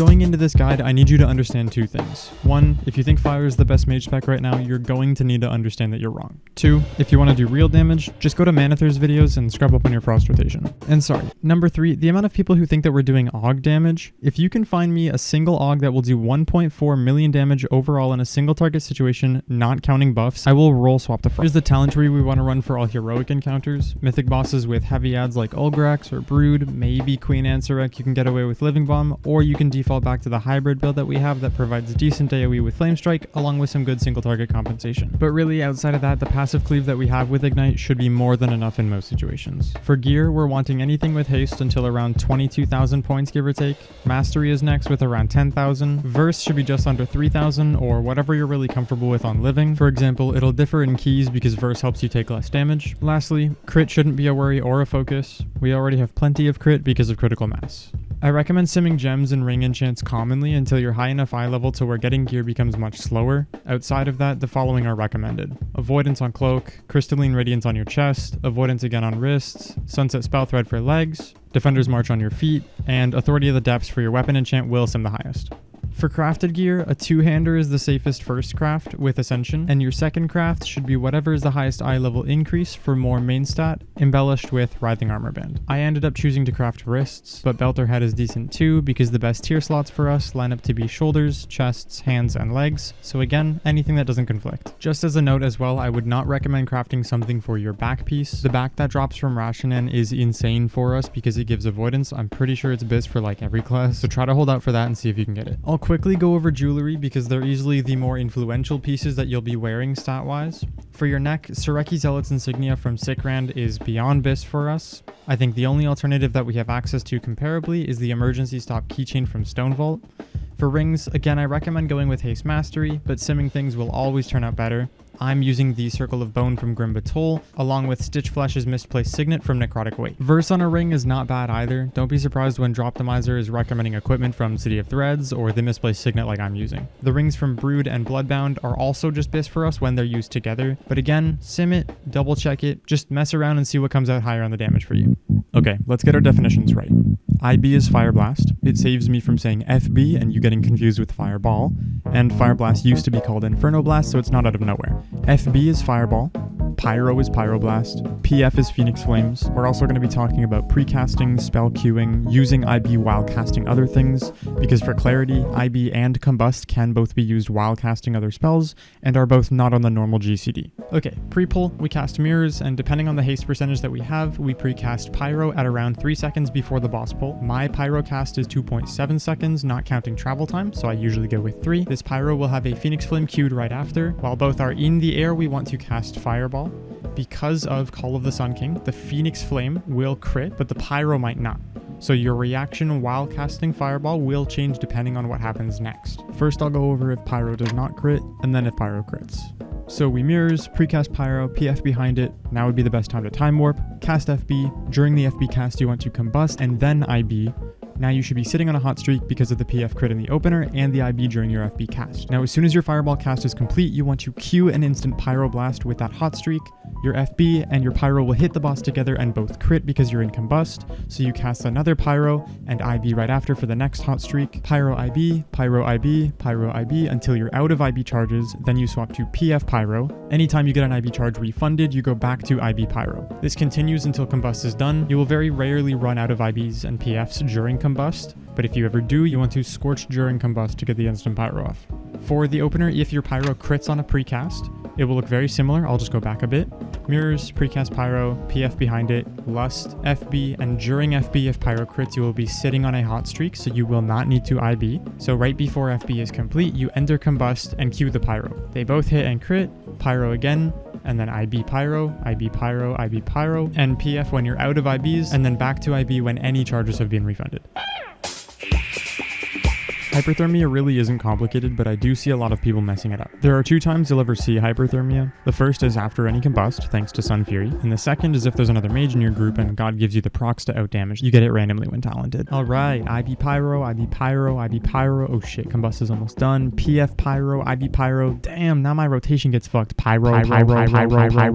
Going into this guide, I need you to understand two things. One, if you think fire is the best mage spec right now, you're going to need to understand that you're wrong. Two, if you want to do real damage, just go to Manather's videos and scrub up on your frost rotation. And sorry, number three, the amount of people who think that we're doing AUG damage. If you can find me a single AUG that will do 1.4 million damage overall in a single target situation, not counting buffs, I will roll swap the front. Here's the talent tree we want to run for all heroic encounters. Mythic bosses with heavy adds like Ulgrax or Brood, maybe Queen Ansarek, you can get away with Living Bomb, or you can default back to the hybrid build that we have that provides decent AoE with Flame Strike along with some good single target compensation. But really outside of that, the passive cleave that we have with Ignite should be more than enough in most situations. For gear, we're wanting anything with haste until around 22,000 points give or take. Mastery is next with around 10,000. Verse should be just under 3,000 or whatever you're really comfortable with on living. For example, it'll differ in keys because verse helps you take less damage. Lastly, crit shouldn't be a worry or a focus. We already have plenty of crit because of critical mass. I recommend simming gems and ring enchants commonly until you're high enough eye level to where getting gear becomes much slower. Outside of that, the following are recommended. Avoidance on cloak, crystalline radiance on your chest, avoidance again on wrists, sunset spell thread for legs, defender's march on your feet, and authority of the depths for your weapon enchant will sim the highest. For crafted gear, a two-hander is the safest first craft with Ascension, and your second craft should be whatever is the highest eye level increase for more main stat, embellished with Writhing Armor Band. I ended up choosing to craft wrists, but belt or head is decent too because the best tier slots for us line up to be shoulders, chests, hands, and legs, so again, anything that doesn't conflict. Just as a note as well, I would not recommend crafting something for your back piece. The back that drops from Rationan is insane for us because it gives avoidance. I'm pretty sure it's biz for like every class, so try to hold out for that and see if you can get it. I'll quickly go over jewelry because they're easily the more influential pieces that you'll be wearing stat-wise. For your neck, Sareki Zealot's insignia from Sikrand is beyond bis for us. I think the only alternative that we have access to comparably is the emergency stop keychain from Stonevault. For rings, again I recommend going with Haste Mastery, but simming things will always turn out better. I'm using the Circle of Bone from Grim Batol, along with Stitch Flesh's Misplaced Signet from Necrotic Weight. Verse on a ring is not bad either. Don't be surprised when Droptimizer is recommending equipment from City of Threads or the Misplaced Signet like I'm using. The rings from Brood and Bloodbound are also just bis for us when they're used together, but again, sim it, double check it, just mess around and see what comes out higher on the damage for you. Okay, let's get our definitions right. IB is Fire Blast. It saves me from saying FB and you getting confused with Fireball. And Fire Blast used to be called Inferno Blast, so it's not out of nowhere. FB is Fireball. Pyro is Pyroblast. PF is Phoenix Flames. We're also going to be talking about precasting, spell queuing, using IB while casting other things, because for clarity, IB and Combust can both be used while casting other spells, and are both not on the normal GCD. Okay, pre-pull, we cast Mirrors, and depending on the haste percentage that we have, we precast Pyro at around 3 seconds before the boss pull. My Pyro cast is 2.7 seconds, not counting travel time, so I usually go with 3. This Pyro will have a Phoenix Flame queued right after. While both are in the air, we want to cast Fireball. Because of Call of the Sun King, the Phoenix Flame will crit, but the Pyro might not. So your reaction while casting Fireball will change depending on what happens next. First I'll go over if Pyro does not crit, and then if Pyro crits. So we Mirrors, precast Pyro, PF behind it, now would be the best time to Time Warp, cast FB, during the FB cast you want to Combust, and then IB. Now you should be sitting on a hot streak because of the PF crit in the opener and the IB during your FB cast. Now as soon as your Fireball cast is complete, you want to queue an instant Pyro Blast with that hot streak. Your FB and your Pyro will hit the boss together and both crit because you're in Combust, so you cast another Pyro and IB right after for the next hot streak. Pyro IB, Pyro IB, Pyro IB until you're out of IB charges, then you swap to PF Pyro. Anytime you get an IB charge refunded, you go back to IB Pyro. This continues until Combust is done. You will very rarely run out of IBs and PFs during Combust, but if you ever do, you want to Scorch during Combust to get the instant Pyro off. For the opener, if your Pyro crits on a precast, it will look very similar. I'll just go back a bit. Mirrors, precast Pyro, PF behind it, Lust, FB, and during FB, if Pyro crits, you will be sitting on a hot streak, so you will not need to IB. So right before FB is complete, you enter Combust and queue the Pyro. They both hit and crit, Pyro again, and then IB Pyro, IB Pyro, IB Pyro, and PF when you're out of IBs, and then back to IB when any charges have been refunded. Hyperthermia really isn't complicated, but I do see a lot of people messing it up. There are 2 times you'll ever see Hyperthermia. The first is after any Combust, thanks to Sunfury, and the second is if there's another mage in your group and God gives you the procs to outdamage. You get it randomly when talented. Alright, IB Pyro, IB Pyro, IB Pyro, oh shit, Combust is almost done. PF Pyro, IB Pyro, damn, now my rotation gets fucked. Pyro.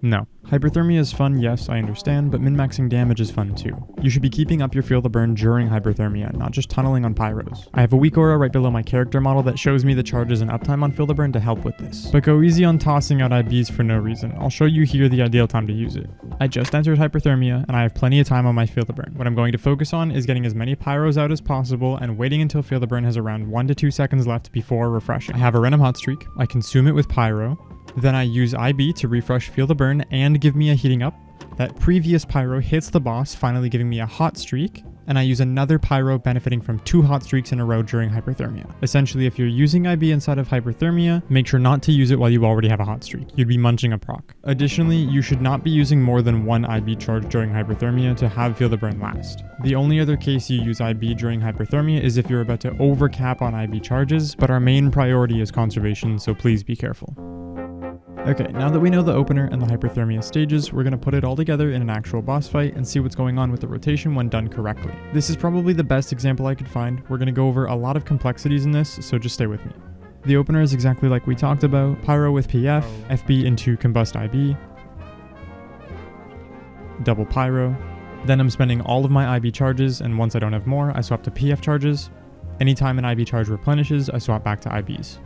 No. Hyperthermia is fun, yes, I understand, but min-maxing damage is fun too. You should be keeping up your Feel the Burn during Hyperthermia, not just tunneling on pyros. I have a weak aura right below my character model that shows me the charges and uptime on Feel the Burn to help with this. But go easy on tossing out IBs for no reason. I'll show you here the ideal time to use it. I just entered Hyperthermia, and I have plenty of time on my Feel the Burn. What I'm going to focus on is getting as many pyros out as possible and waiting until Feel the Burn has around 1 to 2 seconds left before refreshing. I have a random hot streak, I consume it with pyro, then I use IB to refresh Feel the Burn and give me a heating up. That previous pyro hits the boss, finally giving me a hot streak, and I use another pyro benefiting from 2 hot streaks in a row during Hyperthermia. Essentially, if you're using IB inside of Hyperthermia, make sure not to use it while you already have a hot streak. You'd be munching a proc. Additionally, you should not be using more than 1 IB charge during Hyperthermia to have Feel the Burn last. The only other case you use IB during Hyperthermia is if you're about to overcap on IB charges, but our main priority is conservation, so please be careful. Okay, now that we know the opener and the Hyperthermia stages, we're going to put it all together in an actual boss fight and see what's going on with the rotation when done correctly. This is probably the best example I could find. We're going to go over a lot of complexities in this, so just stay with me. The opener is exactly like we talked about, pyro with PF, FB into combust IB, double pyro. Then I'm spending all of my IB charges, and once I don't have more, I swap to PF charges. Anytime an IB charge replenishes, I swap back to IBs.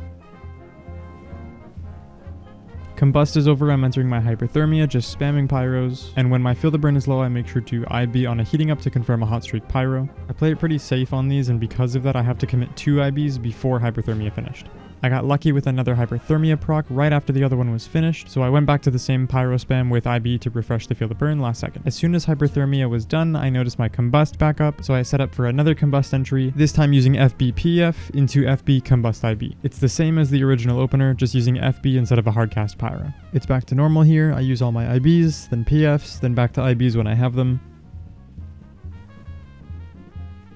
Combust is over, I'm entering my Hyperthermia, just spamming pyros, and when my Feel the Burn is low, I make sure to IB on a heating up to confirm a hot streak pyro. I play it pretty safe on these, and because of that, I have to commit 2 IBs before Hyperthermia finished. I got lucky with another Hyperthermia proc right after the other one was finished, so I went back to the same pyro spam with IB to refresh the Feel the Burn last second. As soon as Hyperthermia was done, I noticed my combust back up, so I set up for another combust entry, this time using FB PF into FB combust IB. It's the same as the original opener, just using FB instead of a hardcast pyro. It's back to normal here, I use all my IBs, then PFs, then back to IBs when I have them.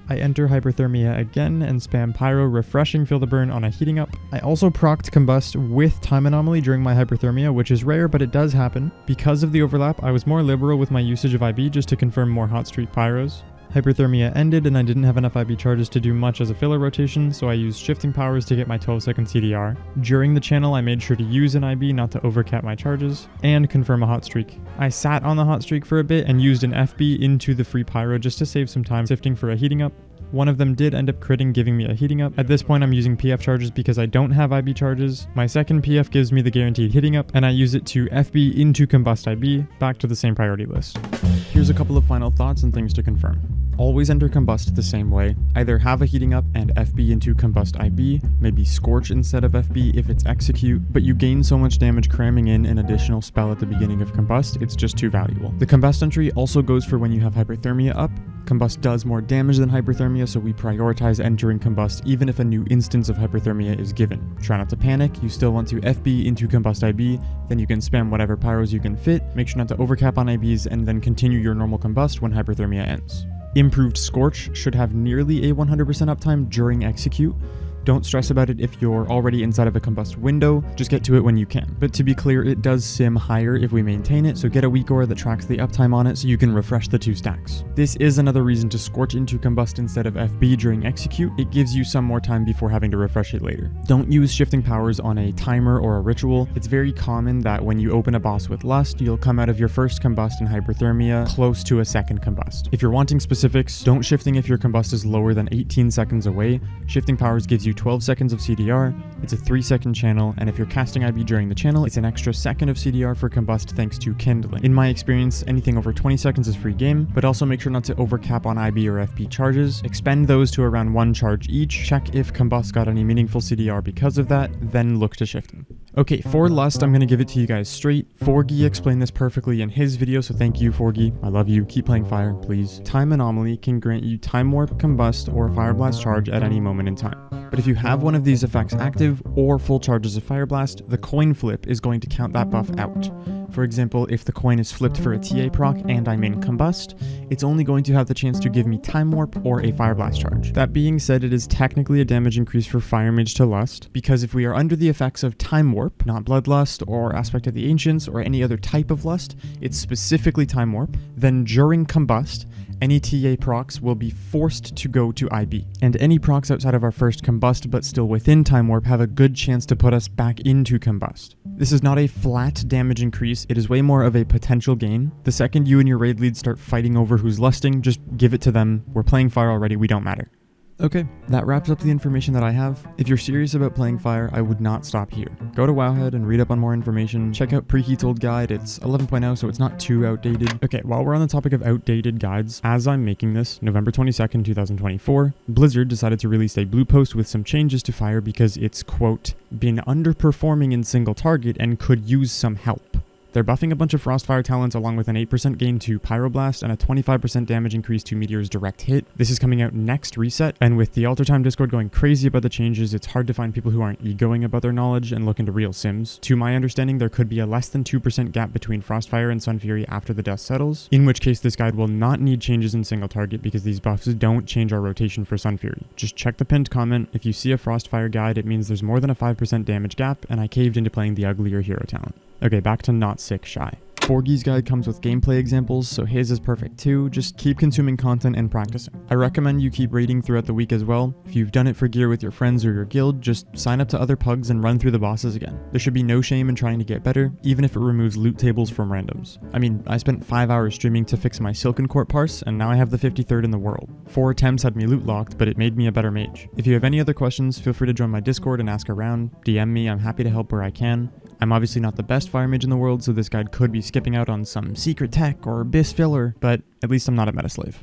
I enter Hyperthermia again and spam pyro, refreshing Feel the Burn on a heating up. I also procced combust with time anomaly during my Hyperthermia, which is rare, but it does happen. Because of the overlap, I was more liberal with my usage of IB just to confirm more hot streak pyros. Hyperthermia ended and I didn't have enough IB charges to do much as a filler rotation, so I used shifting powers to get my 12-second CDR. During the channel, I made sure to use an IB not to overcap my charges, and confirm a hot streak. I sat on the hot streak for a bit and used an FB into the free pyro just to save some time sifting for a heating up. One of them did end up critting, giving me a heating up. At this point, I'm using PF charges because I don't have IB charges. My second PF gives me the guaranteed hitting up, and I use it to FB into combust IB, back to the same priority list. Here's a couple of final thoughts and things to confirm. Always enter combust the same way. Either have a heating up and FB into combust IB, maybe scorch instead of FB if it's execute, but you gain so much damage cramming in an additional spell at the beginning of combust, it's just too valuable. The combust entry also goes for when you have Hyperthermia up. Combust does more damage than Hyperthermia, so we prioritize entering combust even if a new instance of Hyperthermia is given. Try not to panic, you still want to FB into combust IB, then you can spam whatever pyros you can fit, make sure not to overcap on IBs, and then continue your normal combust when Hyperthermia ends. Improved Scorch should have nearly a 100% uptime during execute. Don't stress about it if you're already inside of a combust window, just get to it when you can. But to be clear, it does sim higher if we maintain it, so get a weak aura that tracks the uptime on it so you can refresh the 2 stacks. This is another reason to Scorch into combust instead of FB during execute. It gives you some more time before having to refresh it later. Don't use shifting powers on a timer or a ritual. It's very common that when you open a boss with Lust, you'll come out of your first combust in Hyperthermia close to a second combust. If you're wanting specifics, don't shifting if your combust is lower than 18 seconds away. Shifting powers gives you 12 seconds of CDR, it's a 3-second channel, and if you're casting IB during the channel, it's an extra second of CDR for combust thanks to kindling. In my experience, anything over 20 seconds is free game, but also make sure not to overcap on IB or FB charges. Expend those to around 1 charge each, check if combust got any meaningful CDR because of that, then look to shifting. Okay, for Lust, I'm going to give it to you guys straight. Forgy explained this perfectly in his video, so thank you, Forgy. I love you. Keep playing fire, please. Time Anomaly can grant you Time Warp, Combust, or Fire Blast charge at any moment in time. But if you have one of these effects active or full charges of Fire Blast, the coin flip is going to count that buff out. For example, if the coin is flipped for a TA proc and I'm in Combust, it's only going to have the chance to give me Time Warp or a Fire Blast charge. That being said, it is technically a damage increase for Fire Mage to Lust, because if we are under the effects of Time Warp, not Bloodlust or Aspect of the Ancients or any other type of Lust, it's specifically Time Warp, then during Combust, any TA procs will be forced to go to IB. And any procs outside of our first combust but still within Time Warp have a good chance to put us back into combust. This is not a flat damage increase, it is way more of a potential gain. The second you and your raid lead start fighting over who's lusting, just give it to them. We're playing fire already, we don't matter. Okay, that wraps up the information that I have. If you're serious about playing fire, I would not stop here. Go to Wowhead and read up on more information. Check out Preheat's old guide, it's 11.0 so it's not too outdated. Okay, while we're on the topic of outdated guides, as I'm making this, November 22nd, 2024, Blizzard decided to release a blue post with some changes to fire because it's, quote, been underperforming in single target and could use some help. They're buffing a bunch of frostfire talents along with an 8% gain to pyroblast and a 25% damage increase to meteor's direct hit. This is coming out next reset, and with the Alter Time Discord going crazy about the changes, it's hard to find people who aren't egoing about their knowledge and look into real sims. To my understanding, there could be a less than 2% gap between frostfire and Sunfury after the dust settles, in which case this guide will not need changes in single target because these buffs don't change our rotation for Sunfury. Just check the pinned comment. If you see a frostfire guide, it means there's more than a 5% damage gap, and I caved into playing the uglier hero talent. Okay, back to not sick Shy. Forgy's guide comes with gameplay examples, so his is perfect too. Just keep consuming content and practicing. I recommend you keep raiding throughout the week as well. If you've done it for gear with your friends or your guild, just sign up to other pugs and run through the bosses again. There should be no shame in trying to get better, even if it removes loot tables from randoms. I mean, I spent 5 hours streaming to fix my Silken Court parse, and now I have the 53rd in the world. 4 attempts had me loot locked, but it made me a better mage. If you have any other questions, feel free to join my Discord and ask around. DM me, I'm happy to help where I can. I'm obviously not the best fire mage in the world, so this guide could be skipping out on some secret tech or abyss filler, but at least I'm not a meta slave.